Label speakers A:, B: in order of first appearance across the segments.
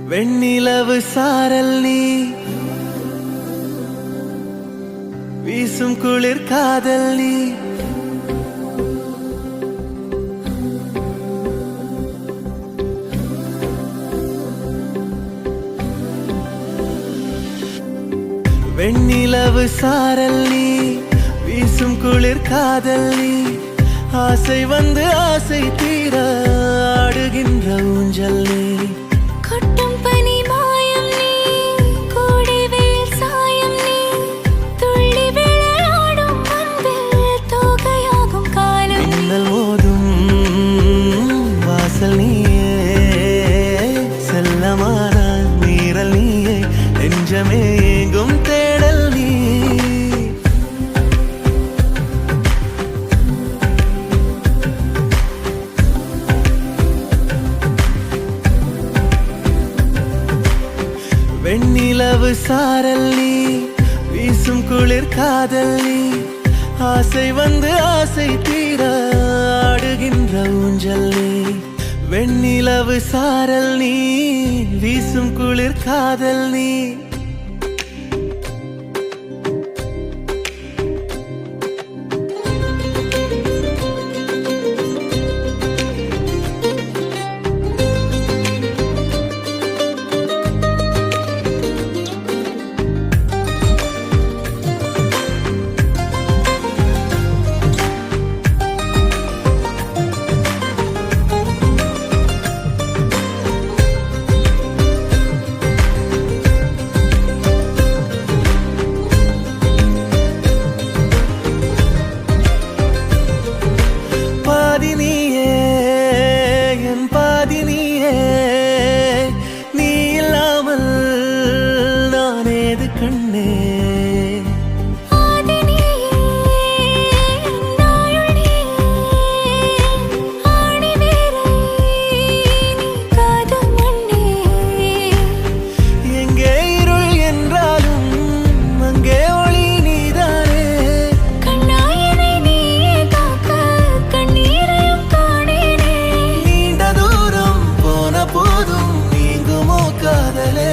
A: வெண்ணிலவு சாரல் நீ வீசும் குளிர் காதல் நீ வெண்ணிலவு சாரல் நீ வீசும் குளிர் காதல் நீ ஆசை வந்து ஆசை தீர ஆடுகின்ற ஊஞ்சல் நீ
B: கொட்டும் பனி மாயம் நீ கோடை வெயில் சாயம் நீ துள்ளி விளையாடும் அன்பில் தோகையாகும் காலம்
A: மின்னல் மோதும் வாசல் நீயே செல்லமான நீரல் நீயே நெஞ்சமே ஏங்கும் தேடல் நீ வெண்ணிலவு சாரல் நீ வீசும் குளிர் காதல் நீ ஆசை வந்து ஆசை தீர ஆடுகின்ற ஊஞ்சல் நீ வெண்ணிலவு சாரல் நீ வீசும் குளிர் காதல் நீ நீ இல்லாமல் நான் ஏது கண்ணே எங்கே இருள் என்றாலும் அங்கே ஒளி நீதானே நீண்ட தூரம் போன போதும் நீங்குமோ காதலே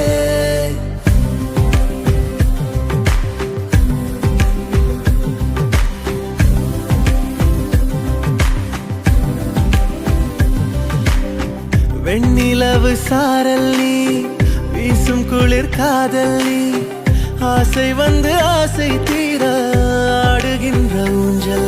A: வெண்ணிலவு சாரல் நீ வீசும் குளிர் காதல் நீ ஆசை வந்து ஆசை தீர ஆடுகின்ற ஊஞ்சல்